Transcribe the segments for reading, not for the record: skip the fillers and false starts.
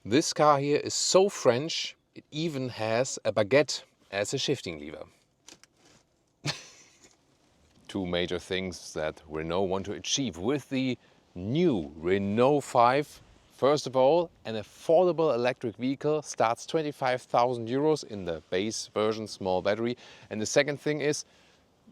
This car here is so French, it even has a baguette as a shifting lever. Two major things that Renault want to achieve with the new Renault 5. First of all, an affordable electric vehicle starts 25,000 euros in the base version, small battery. And the second thing is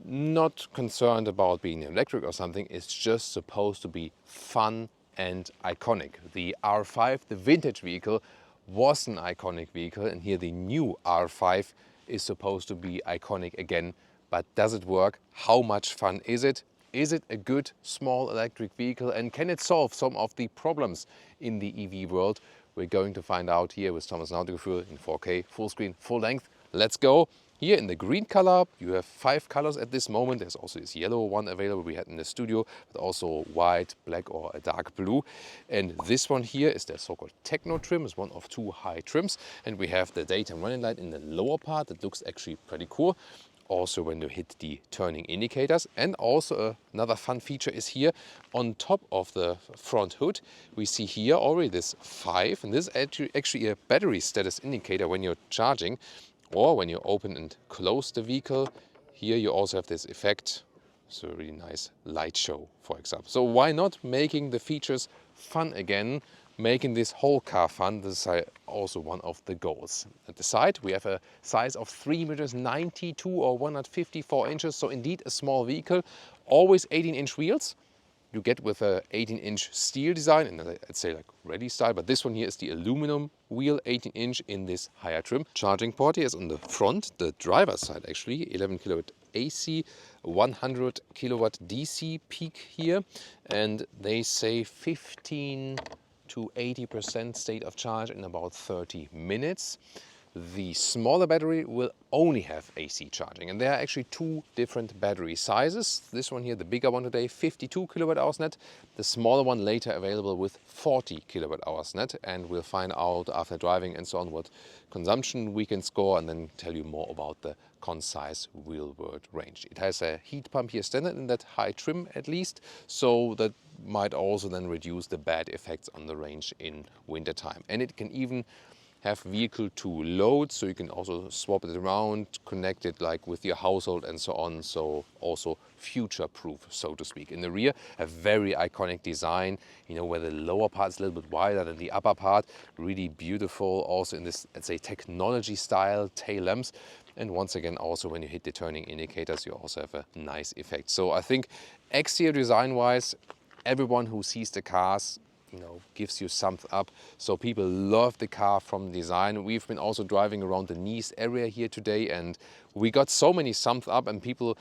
not concerned about being electric or something, it's just supposed to be fun and iconic. The R5, the vintage vehicle, was an iconic vehicle, and here the new R5 is supposed to be iconic again. But does it work? How much fun is it? Is it a good small electric vehicle, and can it solve some of the problems in the EV world? We're going to find out here with Thomas Nautigefühl in 4K, full screen, full length. Let's go. Here in the green color, you have 5 colors at this moment. There's also this yellow one available we had in the studio, but also white, black or a dark blue. And this one here is the so-called techno trim. It's one of 2 high trims. And we have the daytime running light in the lower part. That looks actually pretty cool. Also when you hit the turning indicators. And also another fun feature is here on top of the front hood. We see here already this 5, and this is actually a battery status indicator when you're charging or when you open and close the vehicle. Here you also have this effect. So a really nice light show, for example. So why not making the features fun again? Making this whole car fun, this is also one of the goals. At the side we have a size of 3 meters 92 or 154 inches, so indeed a small vehicle. Always 18-inch wheels. You get with a 18-inch steel design, and I'd say like ready style, but this one here is the aluminum wheel, 18-inch in this higher trim. Charging port here is on the front, the driver's side actually, 11 kilowatt AC, 100 kilowatt DC peak here, and they say 15 to 80% state of charge in about 30 minutes. The smaller battery will only have AC charging, and there are actually 2 different battery sizes. This one here, the bigger one today, 52 kilowatt hours net. The smaller one later available with 40 kilowatt hours net, and we'll find out after driving and so on what consumption we can score, and then tell you more about the concise real world range. It has a heat pump here standard in that high trim at least, so that might also then reduce the bad effects on the range in winter time. And it can even have vehicle to load, so you can also swap it around, connect it like with your household and so on, so also future proof, so to speak. In the rear, a very iconic design, you know, where the lower part is a little bit wider than the upper part, really beautiful, also in this, let's say, technology style tail lamps. And once again, also when you hit the turning indicators, you also have a nice effect. So I think exterior design wise, everyone who sees the cars, you know, gives you thumbs up. So people love the car from design. We've been also driving around the Nice area here today, and we got so many thumbs up, and people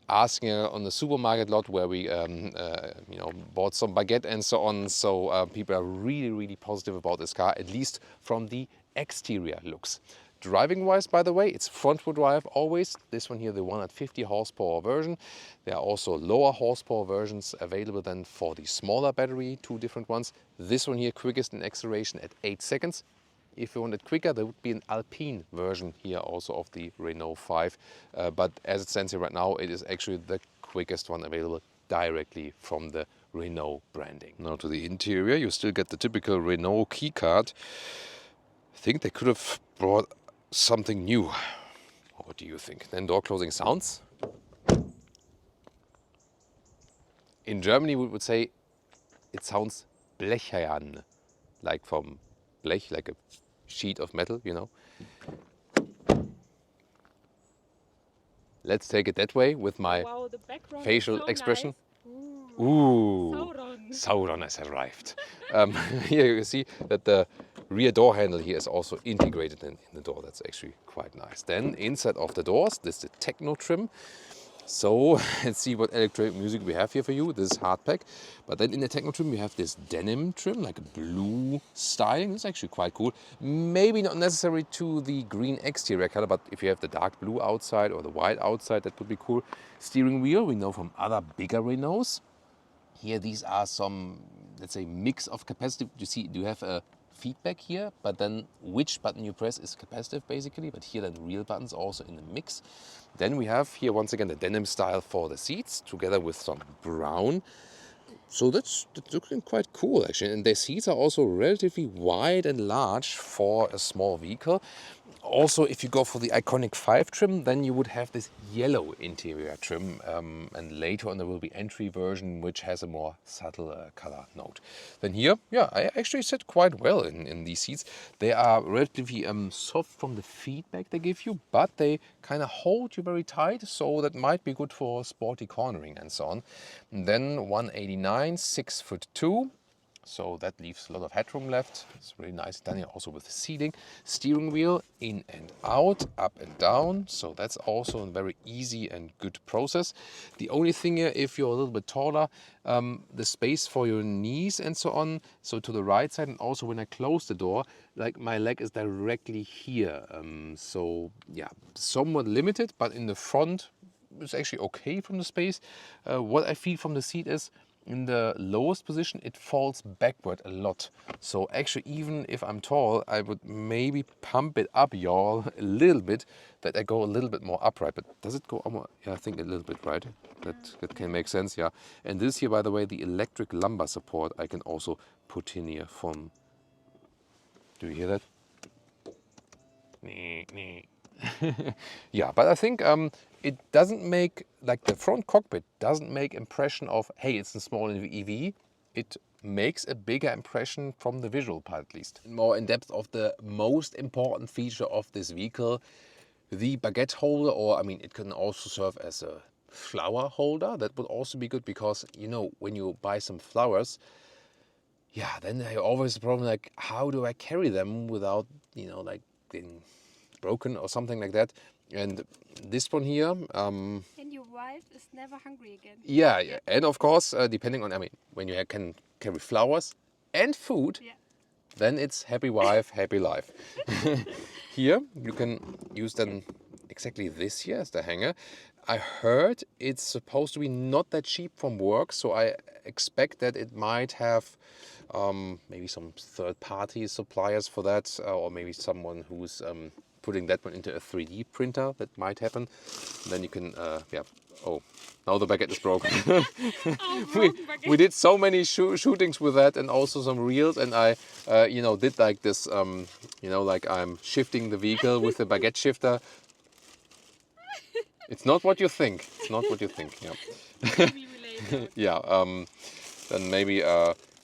asking on the supermarket lot where we you know, bought some baguette and so on. So people are really positive about this car, at least from the exterior looks. Driving wise, by the way, it's front wheel drive always. This one here, the 150 horsepower version. There are also lower horsepower versions available then for the smaller battery, 2 different ones. This one here, quickest in acceleration at 8 seconds. If you want it quicker, there would be an Alpine version here also of the Renault 5. But as it stands here right now, it is actually the quickest one available directly from the Renault branding. Now to the interior, you still get the typical Renault key card. I think they could have brought something new. What do you think? Then door closing sounds. In Germany we would say it sounds blechern, like from blech, like a sheet of metal, you know. Let's take it that way with my facial expression. Nice. Ooh, Sauron has arrived. Here you see that the rear door handle here is also integrated in the door. That's actually quite nice. Then inside of the doors, this is the techno trim. So let's see what electronic music we have here for you. This is hardpack. But then in the techno trim, you have this denim trim, like a blue styling. It's actually quite cool. Maybe not necessary to the green exterior color, but if you have the dark blue outside or the white outside, that would be cool. Steering wheel, we know from other bigger Renaults. Here, these are some, let's say, mix of capacitive. You see, you have a feedback here, but then which button you press is capacitive basically, but here then real buttons also in the mix. Then we have here once again the denim style for the seats, together with some brown So that's looking quite cool actually, and the seats are also relatively wide and large for a small vehicle. Also, if you go for the iconic 5 trim, then you would have this yellow interior trim, and later on there will be entry version which has a more subtle color note. Then here, yeah, I actually sit quite well in these seats. They are relatively soft from the feedback they give you, but they kind of hold you very tight, so that might be good for sporty cornering and so on. And then 189, 6'2". So that leaves a lot of headroom left. It's really nice done here also with the seating. Steering wheel in and out, up and down. So that's also a very easy and good process. The only thing here, if you're a little bit taller, the space for your knees and so on. So to the right side, and also when I close the door, like my leg is directly here. So yeah, somewhat limited, but in the front, it's actually okay from the space. What I feel from the seat is, in the lowest position, it falls backward a lot. So actually, even if I'm tall, I would maybe pump it up, y'all, a little bit, that I go a little bit more upright. But does it go more? Yeah, I think a little bit, right? That can make sense, yeah. And this here, by the way, the electric lumbar support, I can also put in here from... Do you hear that? Yeah, but I think it doesn't make, like the front cockpit doesn't make impression of, hey, it's a small EV. It makes a bigger impression from the visual part, at least. More in depth of the most important feature of this vehicle, the baguette holder, or I mean, it can also serve as a flower holder. That would also be good because, you know, when you buy some flowers, yeah, then I always the problem, like, how do I carry them without, you know, like getting broken or something like that. And this one here, And your wife is never hungry again. yeah, yeah. And of course, depending on, I mean, when you can carry flowers and food, Yeah. then it's happy wife, happy life. Here you can use then exactly this here as the hanger. I heard it's supposed to be not that cheap from work, so I expect that it might have maybe some third-party suppliers for that, or maybe someone who's putting that one into a 3D printer. That might happen. And then you can, yeah. Oh, now the baguette is broken. we did so many shootings with that, and also some reels, and I, you know, did like this, you know, like I'm shifting the vehicle with the baguette shifter. It's not what you think. It's not what you think. Yeah. Maybe later. Yeah. Then maybe.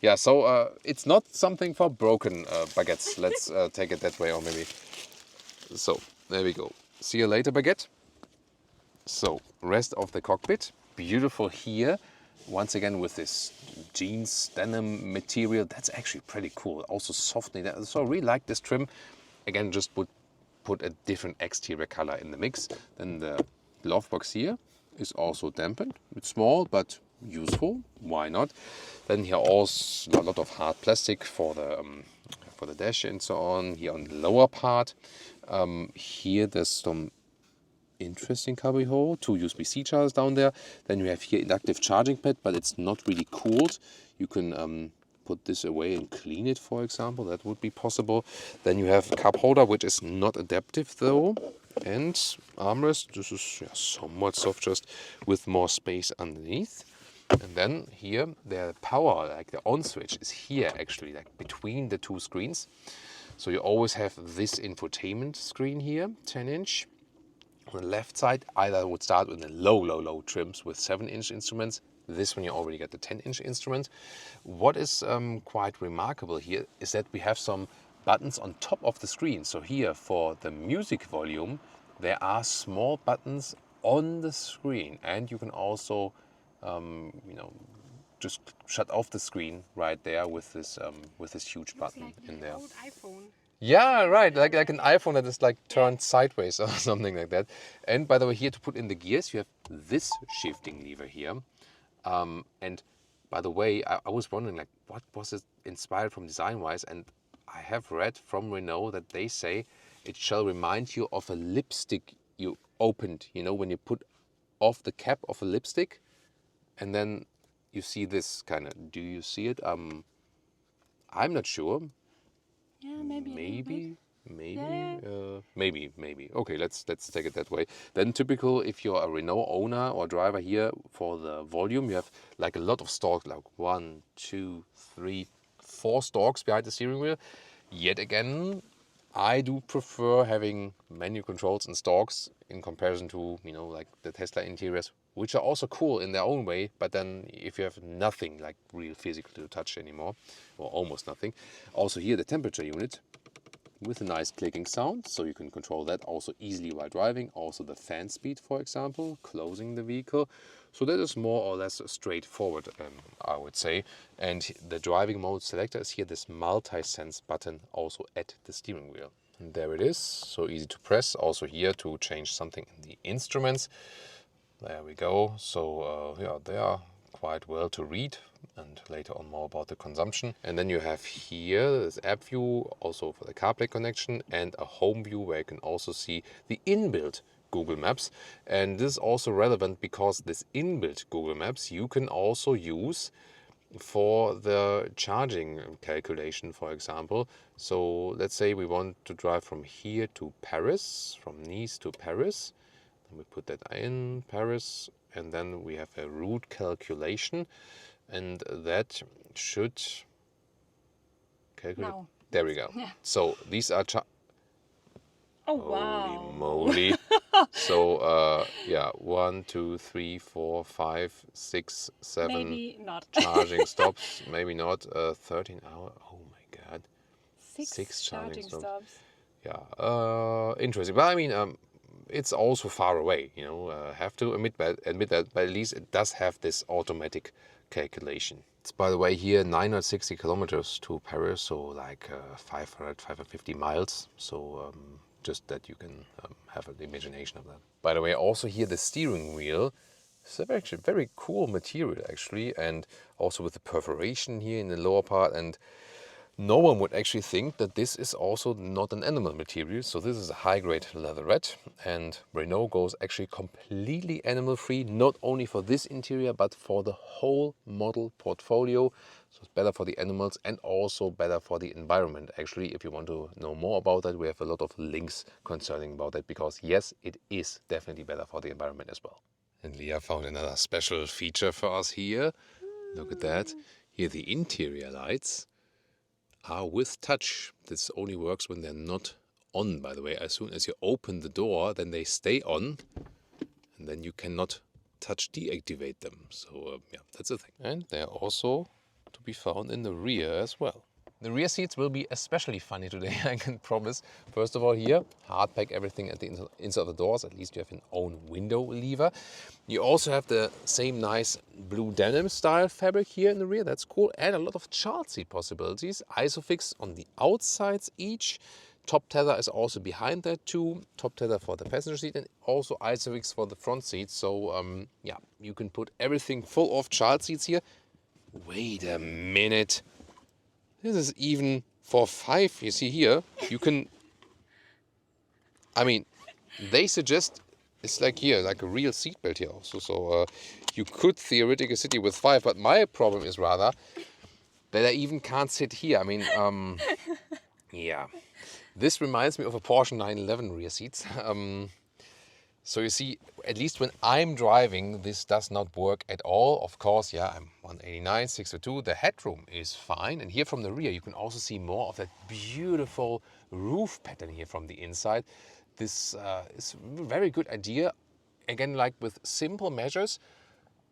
Yeah. So it's not something for broken baguettes. Let's take it that way, or maybe. So there we go. See you later, baguette. So rest of the cockpit, beautiful here. Once again with this jeans denim material. That's actually pretty cool. Also softening that. So I really like this trim. Again, just would put a different exterior color in the mix. Then the glove box here is also dampened. It's small but useful. Why not? Then here also a lot of hard plastic for the dash and so on. Here on the lower part. Here there's some interesting cubby hole, 2 USB-C chargers down there. Then you have here inductive charging pad, but it's not really cooled. You can put this away and clean it, for example. That would be possible. Then you have a cup holder, which is not adaptive though. And armrest, this is somewhat soft, just with more space underneath. And then here, the power, like the on switch, is here actually, like between the 2 screens. So you always have this infotainment screen here, 10-inch. On the left side, either I would start with the low trims with 7-inch instruments. This one you already get the 10-inch instrument. What is quite remarkable here is that we have some buttons on top of the screen. So here for the music volume, there are small buttons on the screen, and you can also, you know, just shut off the screen right there with this huge button like in there. Old iPhone. Yeah, right. Like an iPhone that is like turned sideways or something like that. And by the way, here to put in the gears, you have this shifting lever here. And by the way, I was wondering, like, what was it inspired from design-wise? And I have read from Renault that they say it shall remind you of a lipstick you opened. You know, when you put off the cap of a lipstick, and then you see this kind of. Do you see it? I'm not sure. Yeah, maybe. Maybe. Maybe, Yeah. maybe. Okay, let's take it that way. Then typical, if you're a Renault owner or driver here for the volume, you have like a lot of stalks, like 1, 2, 3, 4 stalks behind the steering wheel. Yet again, I do prefer having menu controls and stalks in comparison to, you know, like the Tesla interiors, which are also cool in their own way. But then if you have nothing like real physical to touch anymore, or almost nothing. Also here, the temperature unit with a nice clicking sound, so you can control that also easily while driving. Also the fan speed, for example, closing the vehicle. So that is more or less straightforward, I would say. And the driving mode selector is here, this multi-sense button also at the steering wheel. And there it is, so easy to press. Also here to change something in the instruments. There we go. So yeah, they are quite well to read, and later on more about the consumption. And then you have here this app view, also for the CarPlay connection, and a home view where you can also see the inbuilt Google Maps. And this is also relevant because this inbuilt Google Maps you can also use for the charging calculation, for example. So let's say we want to drive from here to Paris, from Nice to Paris. We put that in Paris, and then we have a route calculation, and that should calculate. Now. There we go. Yeah. So these are Oh, holy wow. moly. So yeah, 1, 2, 3, 4, 5, 6, 7 Maybe not. charging stops. Maybe not. 13 hour. Oh my god. 6 charging stops. Yeah, interesting. But I mean, it's also far away, you know. Have to admit that, but at least it does have this automatic calculation. It's, by the way, here 960 kilometers to Paris, so like 550 miles. So just that you can have an imagination of that. By the way, also here the steering wheel. It's actually a very cool material, actually, and also with the perforation here in the lower part. And no one would actually think that this is also not an animal material. So this is a high-grade leatherette, and Renault goes actually completely animal-free, not only for this interior, but for the whole model portfolio. So it's better for the animals and also better for the environment. Actually, if you want to know more about that, we have a lot of links concerning about that, because yes, it is definitely better for the environment as well. And Leah found another special feature for us here. Look at that. Here the interior lights are with touch. This only works when they're not on, by the way. As soon as you open the door, then they stay on, and then you cannot touch deactivate them. So yeah, that's the thing. And they're also to be found in the rear as well. The rear seats will be especially funny today, I can promise. First of all, here, hard pack everything at the inside of the doors. At least you have an own window lever. You also have the same nice blue denim style fabric here in the rear. That's cool. And a lot of child seat possibilities. Isofix on the outsides each. Top tether is also behind that too. Top tether for the passenger seat, and also Isofix for the front seat. So yeah, you can put everything full of child seats here. Wait a minute. This is even for 5, you see here, you can, I mean, they suggest it's like here, like a real seatbelt here also. So you could theoretically sit here with 5, but my problem is rather that I even can't sit here. I mean, yeah. This reminds me of a Porsche 911 rear seats. So you see, at least when I'm driving, this does not work at all. Of course, yeah, I'm 189, 602. The headroom is fine. And here from the rear, you can also see more of that beautiful roof pattern here from the inside. This is a very good idea. Again, like with simple measures,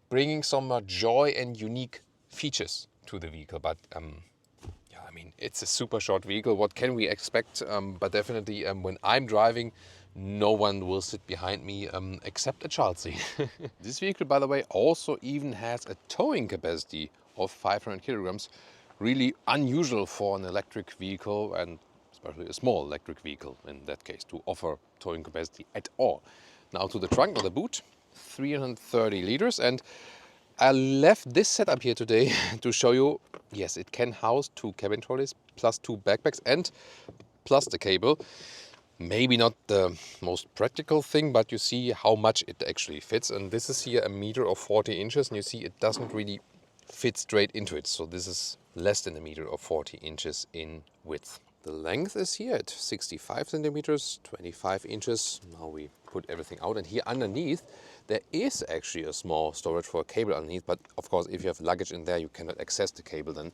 bringing some joy and unique features to the vehicle. But yeah, I mean, it's a super short vehicle. What can we expect? But definitely when I'm driving, no one will sit behind me except a child seat. This vehicle, by the way, also even has a towing capacity of 500 kilograms. Really unusual for an electric vehicle, and especially a small electric vehicle in that case, to offer towing capacity at all. Now to the trunk or the boot, 330 liters. And I left this setup here today to show you, yes, it can house 2 cabin trolleys plus 2 backpacks and plus the cable. Maybe not the most practical thing, but you see how much it actually fits. And this is here 1 meter or 40 inches, and you see it doesn't really fit straight into it. So this is less than 1 meter or 40 inches in width. The length is here at 65 centimeters, 25 inches. Now we put everything out, and here underneath there is actually a small storage for a cable underneath, but of course if you have luggage in there you cannot access the cable then.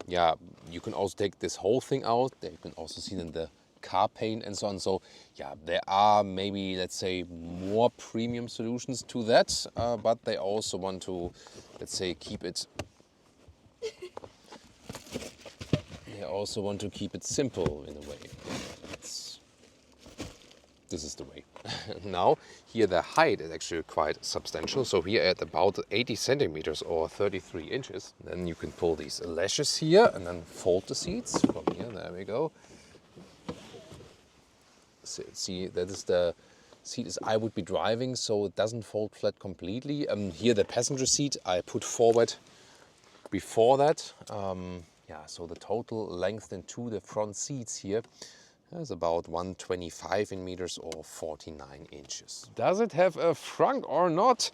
Yeah, you can also take this whole thing out. There you can also see then the car paint and so on. So yeah, there are maybe, let's say, more premium solutions to that, but they also want to, let's say, keep it They also want to keep it simple in a way. This is the way. Now, here the height is actually quite substantial. So here at about 80 centimeters or 33 inches, then you can pull these lashes here and then fold the seats from here. There we go. See, that is the seat as I would be driving, so it doesn't fold flat completely. Here the passenger seat I put forward before that. Yeah, so the total length into the front seats here is about 125 in meters or 49 inches. Does it have a frunk or not?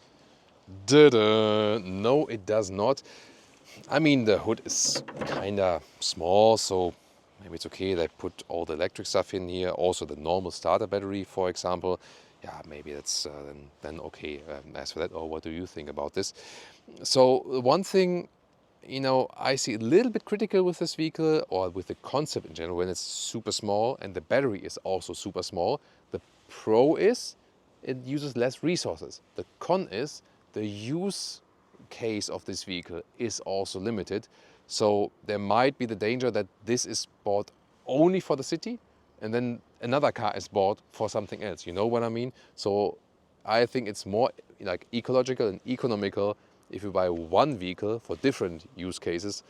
No, it does not. I mean, the hood is kind of small, so maybe it's okay. They put all the electric stuff in here. Also the normal starter battery, for example. Yeah, maybe that's then okay as for that. Or what do you think about this? So one thing, you know, I see a little bit critical with this vehicle or with the concept in general when it's super small and the battery is also super small. The pro is it uses less resources. The con is the use case of this vehicle is also limited. So there might be the danger that this is bought only for the city and then another car is bought for something else. You know what I mean? So I think it's more like ecological and economical if you buy one vehicle for different use cases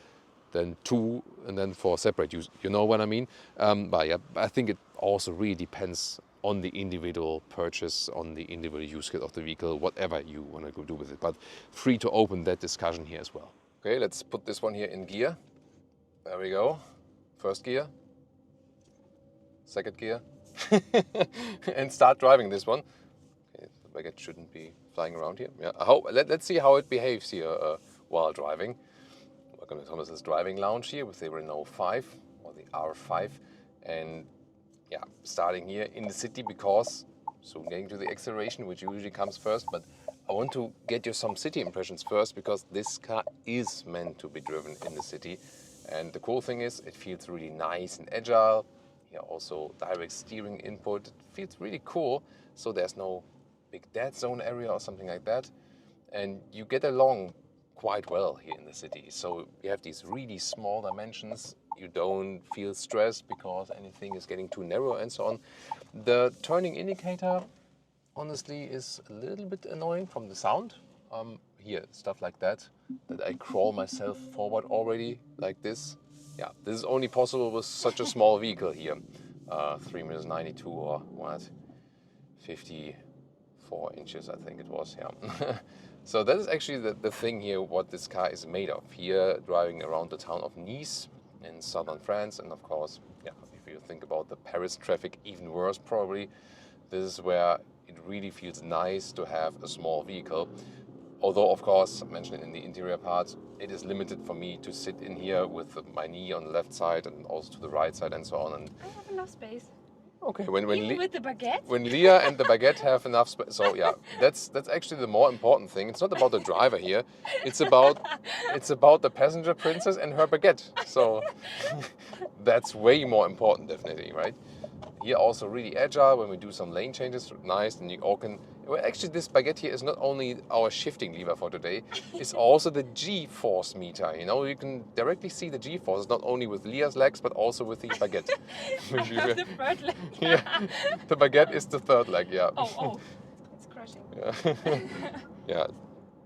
than two and then for separate use. You know what I mean? But yeah, I think it also really depends on the individual purchase, on the individual use case of the vehicle, whatever you want to go do with it. But free to open that discussion here as well. Okay, let's put this one here in gear. There we go. First gear, second gear, and start driving this one. Okay, the baguette shouldn't be flying around here. Yeah, let's see how it behaves here while driving. Welcome to Thomas's driving lounge here with the Renault 5 or the R5, and yeah, starting here in the city because soon getting to the acceleration, which usually comes first. But I want to get you some city impressions first because this car is meant to be driven in the city, and the cool thing is it feels really nice and agile. Here also direct steering input. It feels really cool. So there's no big dead zone area or something like that, and you get along quite well here in the city. So you have these really small dimensions. You don't feel stressed because anything is getting too narrow and so on. The turning indicator honestly is a little bit annoying from the sound. Here, stuff like that I crawl myself forward already like this. Yeah, this is only possible with such a small vehicle here. 3 meters 92 or what? 54 inches, I think it was, yeah. So that is actually the thing here, what this car is made of. Here, driving around the town of Nice in southern France, and of course, yeah, if you think about the Paris traffic, even worse probably. This is where it really feels nice to have a small vehicle. Although, of course, I mentioned in the interior part, it is limited for me to sit in here with my knee on the left side and also to the right side and so on. And I have enough space. okay, Even with the baguette? when Leah and the baguette have enough space. So yeah, that's actually the more important thing. It's not about the driver here. It's about the passenger princess and her baguette. So that's way more important, definitely, right? Here also really agile when we do some lane changes. Nice, and you all can. Well, actually, this baguette here is not only our shifting lever for today. It's also the G-force meter. You know, you can directly see the G-forces not only with Leah's legs but also with the baguette. I have the third leg. Yeah, the baguette is the third leg. Yeah. Oh, it's crushing. Yeah. Yeah.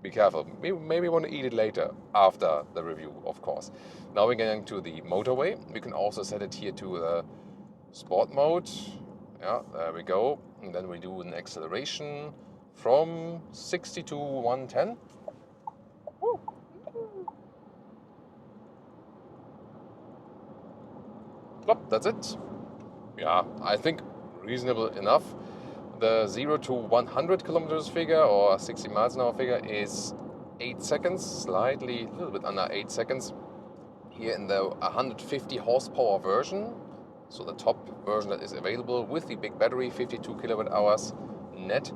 Be careful. Maybe want to eat it later after the review, of course. Now we're getting to the motorway. We can also set it here to the sport mode. Yeah, there we go. And then we do an acceleration from 60 to 110. Woo. Plop, that's it. Yeah, I think reasonable enough. The 0 to 100 kilometers figure or 60 miles an hour figure is 8 seconds, a little bit under 8 seconds. here in the 150 horsepower version. So the top version that is available with the big battery, 52 kilowatt hours net.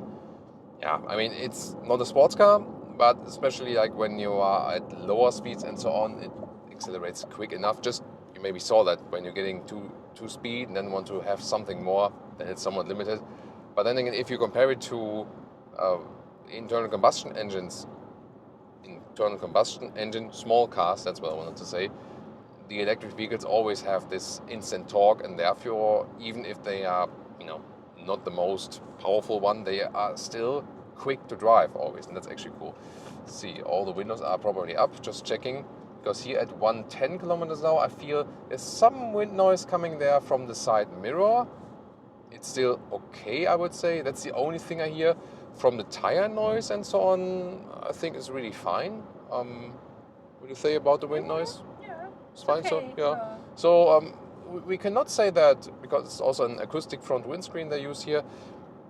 Yeah, I mean, it's not a sports car, but especially like when you are at lower speeds and so on, it accelerates quick enough. Just, you maybe saw that when you're getting to speed and then want to have something more, then it's somewhat limited. But then again, if you compare it to internal combustion engine small cars, that's what I wanted to say, the electric vehicles always have this instant torque, and therefore, even if they are, not the most powerful one, they are still quick to drive always, and that's actually cool. See, all the windows are probably up, just checking, because here at 110 kilometers an hour, I feel there's some wind noise coming there from the side mirror. It's still okay, I would say. That's the only thing I hear. From the tire noise and so on, I think it's really fine. What do you say about the wind noise? Yeah. It's fine, okay. so yeah. So we cannot say that because it's also an acoustic front windscreen they use here.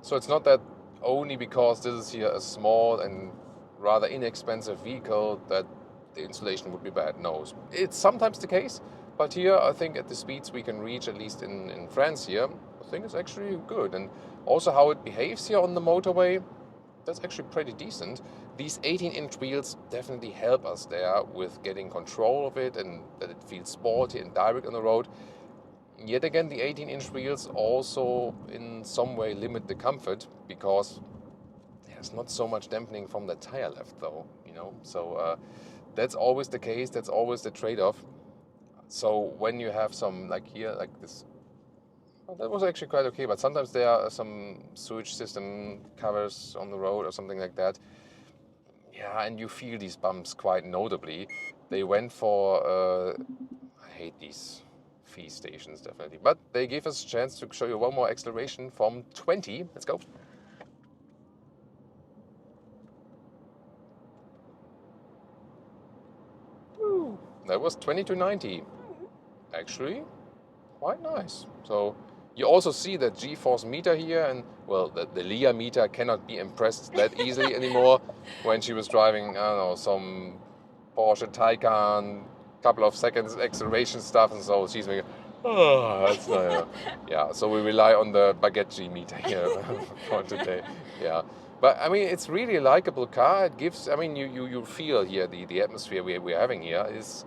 So it's not that only because this is here a small and rather inexpensive vehicle that the insulation would be bad. No, it's sometimes the case, but here I think at the speeds we can reach, at least in France here, I think it's actually good. And also how it behaves here on the motorway, that's actually pretty decent. These 18-inch wheels definitely help us there with getting control of it and that it feels sporty and direct on the road. Yet again, the 18-inch wheels also in some way limit the comfort because there's not so much dampening from the tire left though, So that's always the case, that's always the trade-off. So when you have some, like here, like this, well, that was actually quite okay, but sometimes there are some sewage system covers on the road or something like that. Yeah, and you feel these bumps quite notably. They went for, I hate these fee stations definitely, but they gave us a chance to show you one more acceleration from 20. Let's go. Woo. That was 20 to 90. Actually, quite nice. So you also see that G-force meter here, and well, the Leah meter cannot be impressed that easily anymore. When she was driving, I don't know, some Porsche Taycan, couple of seconds acceleration stuff, and so she's making, oh, that's yeah. So we rely on the baguette G meter here for today. Yeah. But I mean, it's really a likable car. It gives, I mean, you feel here the atmosphere we're having here is.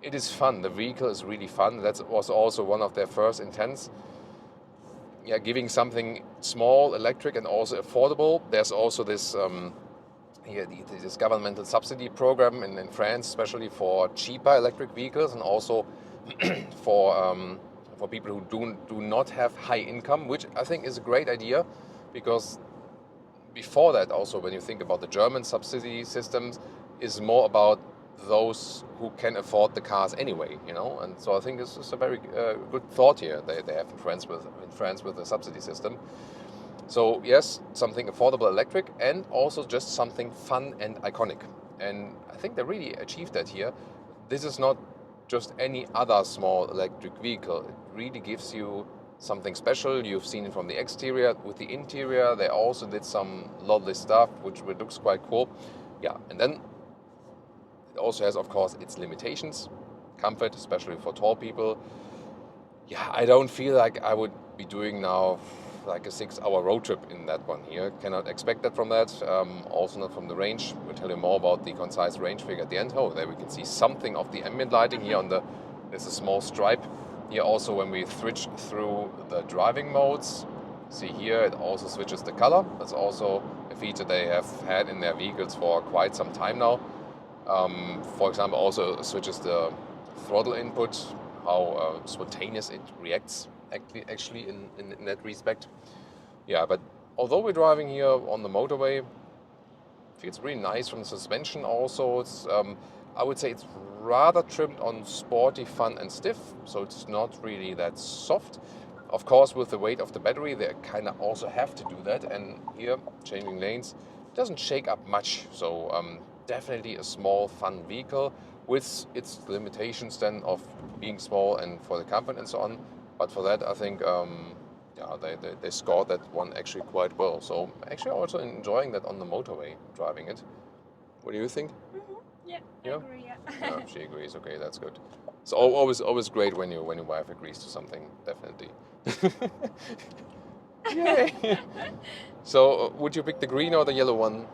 It is fun. The vehicle is really fun. That was also one of their first intents. Yeah, giving something small, electric, and also affordable. There's also this this governmental subsidy program in France, especially for cheaper electric vehicles, and also for people who do not have high income, which I think is a great idea, because before that, also when you think about the German subsidy systems, is more about those who can afford the cars anyway, and so I think this is a very good thought here they have in France with the subsidy system. So yes, something affordable electric, and also just something fun and iconic, and I think they really achieved that here. This is not just any other small electric vehicle. It really gives you something special. You've seen it from the exterior. With the interior, they also did some lovely stuff which looks quite cool. Yeah, and then it also has, of course, its limitations. Comfort, especially for tall people. Yeah, I don't feel like I would be doing now like a 6-hour road trip in that one here. Cannot expect that from that. Also not from the range. We'll tell you more about the concise range figure at the end. Oh, there we can see something of the ambient lighting here on there's a small stripe. Here also when we switch through the driving modes, see here it also switches the color. That's also a feature they have had in their vehicles for quite some time now. For example, also switches the throttle input, how spontaneous it reacts actually in that respect. Yeah, but although we're driving here on the motorway, it feels really nice from the suspension also. It's I would say it's rather trimmed on sporty, fun and stiff, so it's not really that soft. Of course, with the weight of the battery, they kind of also have to do that, and here, changing lanes, doesn't shake up much, so definitely a small, fun vehicle with its limitations then of being small and for the comfort and so on. But for that, I think they scored that one actually quite well. So actually also enjoying that on the motorway, driving it. What do you think? Mm-hmm. Yeah, Yeah? I agree, yeah. Yeah, she agrees. Okay, that's good. It's always great when your wife agrees to something, definitely. Yay! So, would you pick the green or the yellow one?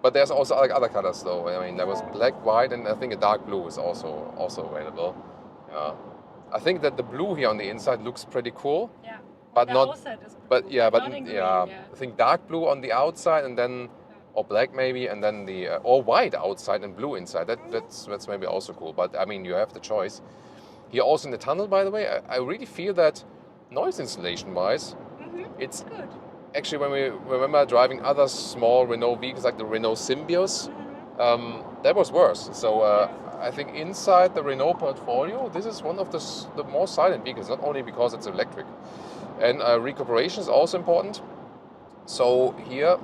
But there's also like other colors though. I mean, there was black, white, and I think a dark blue is also available. Yeah. I think that the blue here on the inside looks pretty cool. Yeah. But the not. outside is cool, But yeah, but not in green, yeah, yeah. I think dark blue on the outside, and then or black maybe, and then the or white outside and blue inside. That's maybe also cool. But I mean, you have the choice. Here also in the tunnel, by the way, I really feel that noise insulation wise, it's good. actually, when we remember driving other small Renault vehicles like the Renault Symbios, that was worse. So I think inside the Renault portfolio, this is one of the more silent vehicles, not only because it's electric. And recuperation is also important. So here,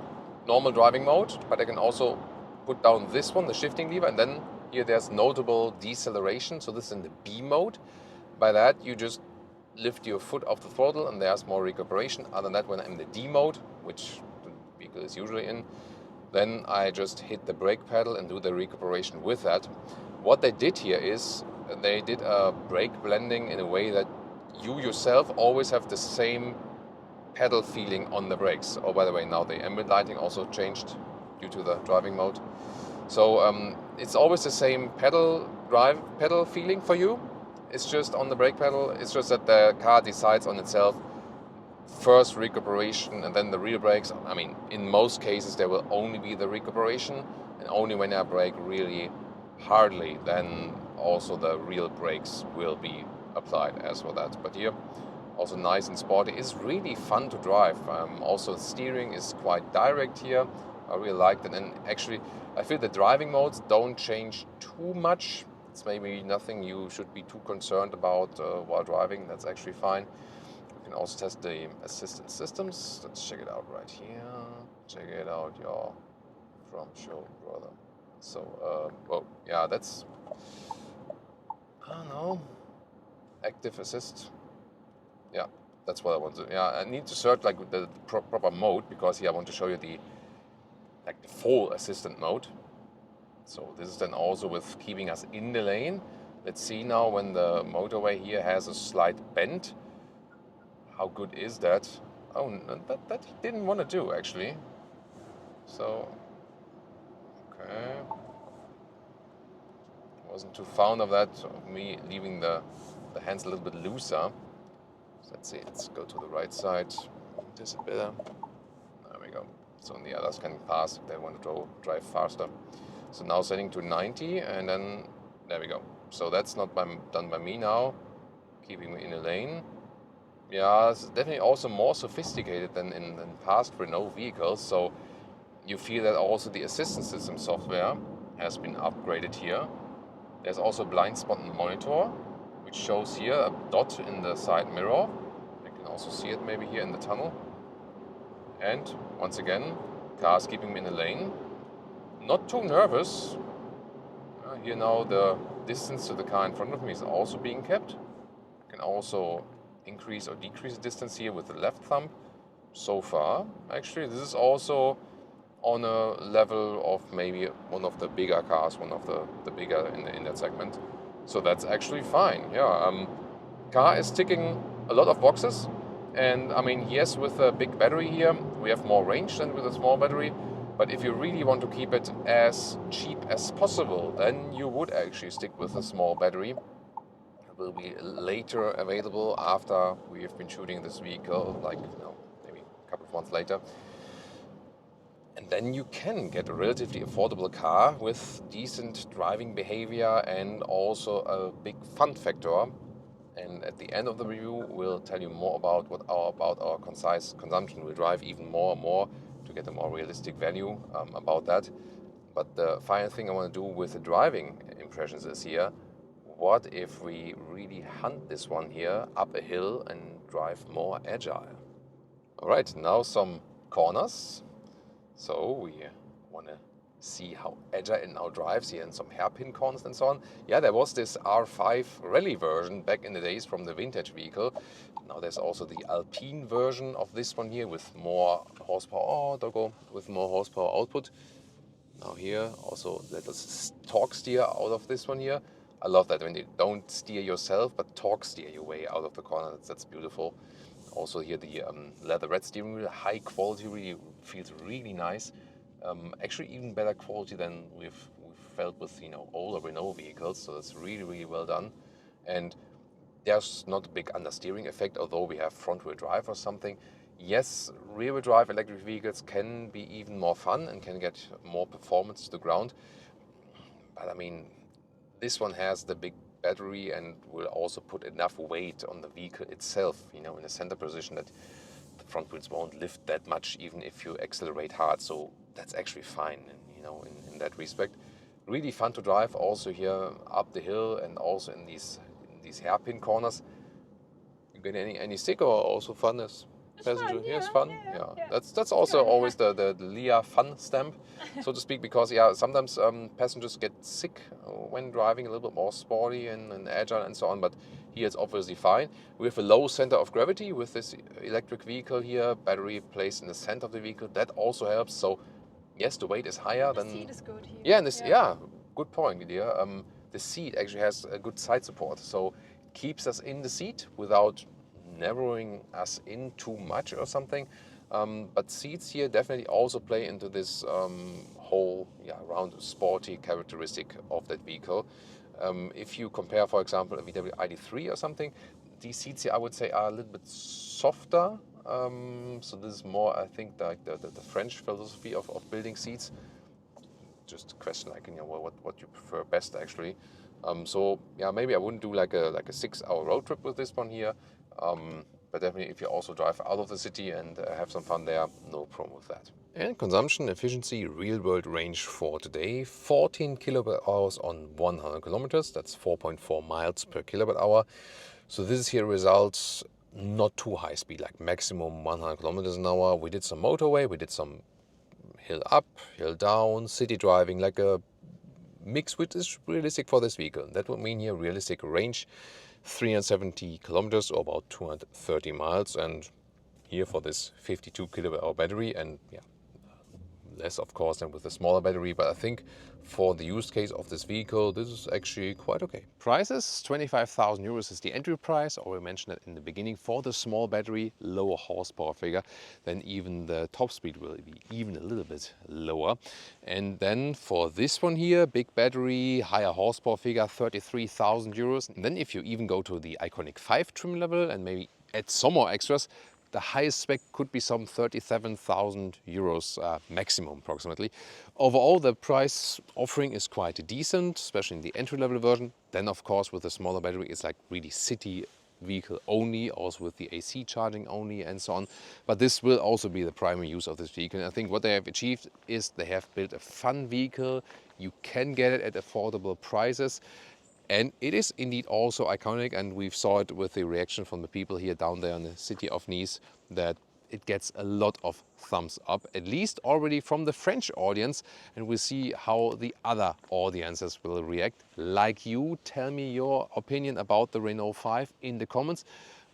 normal driving mode, but I can also put down this one, the shifting lever, and then here there's notable deceleration. So this is in the B mode. By that, you just lift your foot off the throttle and there's more recuperation. Other than that, when I'm in the D mode, which the vehicle is usually in, then I just hit the brake pedal and do the recuperation with that. What they did here is they did a brake blending in a way that you yourself always have the same pedal feeling on the brakes. Oh, by the way, now the ambient lighting also changed due to the driving mode. So it's always the same pedal feeling for you. It's just on the brake pedal. It's just that the car decides on itself. First recuperation and then the real brakes. I mean, in most cases there will only be the recuperation, and only when I brake really hardly, then also the real brakes will be applied as for that. But here, also nice and sporty. It's really fun to drive. Also, steering is quite direct here. I really liked it, and actually, I feel the driving modes don't change too much. It's maybe nothing you should be too concerned about while driving. That's actually fine. You can also test the assistance systems. Let's check it out right here. Check it out, y'all. From show, brother. So, well, yeah, that's, I don't know, active assist. Yeah, that's what I want to. Yeah, I need to search like the proper mode, because here I want to show you the full assistant mode. So this is then also with keeping us in the lane. Let's see now when the motorway here has a slight bend. How good is that? Oh, that he didn't want to do actually. So, okay. Wasn't too fond of that, of me leaving the hands a little bit looser. So let's see, let's go to the right side. This is better. There we go. So the others can pass if they want to drive faster. So now setting to 90, and then there we go. So that's not done by me now, keeping me in a lane. Yeah, it's definitely also more sophisticated than in past Renault vehicles. So you feel that also the assistance system software has been upgraded here. There's also a blind spot monitor, which shows here a dot in the side mirror. You can also see it maybe here in the tunnel. And once again, car's keeping me in the lane. Not too nervous. Here now the distance to the car in front of me is also being kept. I can also increase or decrease the distance here with the left thumb. So far, actually, this is also on a level of maybe one of the bigger cars, one of the bigger in that segment. So that's actually fine. Yeah, car is ticking a lot of boxes. And I mean, yes, with a big battery here, we have more range than with a small battery. But if you really want to keep it as cheap as possible, then you would actually stick with a small battery. It will be later available after we have been shooting this vehicle, like maybe a couple of months later. And then you can get a relatively affordable car with decent driving behavior and also a big fun factor. And at the end of the review, we'll tell you more about our concise consumption. We'll drive even more and more to get a more realistic value about that. But the final thing I want to do with the driving impressions is here, what if we really hunt this one here up a hill and drive more agile? All right, now some corners. So we want to see how agile it now drives here, and some hairpin corners and so on. Yeah, there was this R5 rally version back in the days from the vintage vehicle. Now there's also the Alpine version of this one here with more horsepower, with more horsepower output. Now here also let us torque steer out of this one here. I love that when you don't steer yourself, but torque steer your way out of the corner. That's beautiful. Also here the leatherette steering wheel, high quality, really feels really nice. Actually, even better quality than we've felt with older Renault vehicles. So that's really well done. And there's not a big understeering effect, although we have front wheel drive or something. Yes, rear wheel drive electric vehicles can be even more fun and can get more performance to the ground. But I mean, this one has the big battery and will also put enough weight on the vehicle itself, in a center position that the front wheels won't lift that much even if you accelerate hard. So that's actually fine, in that respect. Really fun to drive also here up the hill and also in these hairpin corners. You get any stick or also fun as passenger? Fun, Yes, yeah, fun. yeah. That's also always the Leah fun stamp, so to speak, because sometimes passengers get sick when driving a little bit more sporty and agile and so on. But here it's obviously fine. We have a low center of gravity with this electric vehicle here. Battery placed in the center of the vehicle. That also helps. So yes, the weight is higher The than. seat is good here. Yeah, and this, yeah, good point, Lydia. The seat actually has a good side support, so it keeps us in the seat without narrowing us in too much or something. But seats here definitely also play into this whole round sporty characteristic of that vehicle. If you compare, for example, a VW ID3 or something, these seats here I would say are a little bit softer. So this is more, I think, like the French philosophy of building seats. Just a question like what you prefer best actually. So yeah, maybe I wouldn't do like a 6-hour road trip with this one here. But definitely if you also drive out of the city and have some fun there, no problem with that. And consumption efficiency, real world range for today, 14 kilowatt hours on 100 kilometers. That's 4.4 miles per kilowatt hour. So this here results not too high speed, like maximum 100 kilometers an hour. We did some motorway, we did some hill up, hill down, city driving, like a mix which is realistic for this vehicle. That would mean here realistic range, 370 kilometers or about 230 miles. And here for this 52 kilowatt hour battery, and less of course than with the smaller battery, but I think for the use case of this vehicle, this is actually quite okay. Prices, 25,000 euros is the entry price, or we mentioned it in the beginning, for the small battery, lower horsepower figure, then even the top speed will be even a little bit lower. And then for this one here, big battery, higher horsepower figure, 33,000 euros. And then if you even go to the Iconic 5 trim level and maybe add some more extras, the highest spec could be some 37,000 euros maximum approximately. Overall, the price offering is quite decent, especially in the entry-level version. Then of course with the smaller battery it's like really city vehicle only, also with the AC charging only and so on. But this will also be the primary use of this vehicle. And I think what they have achieved is they have built a fun vehicle. You can get it at affordable prices. And it is indeed also iconic, and we saw it with the reaction from the people here down there in the city of Nice, that it gets a lot of thumbs up, at least already from the French audience. And we'll see how the other audiences will react. Like you, tell me your opinion about the Renault 5 in the comments.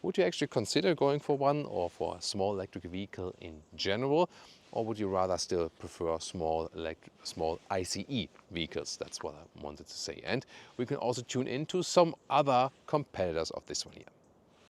Would you actually consider going for one, or for a small electric vehicle in general? Or would you rather still prefer small ICE vehicles? That's what I wanted to say. And we can also tune into some other competitors of this one here.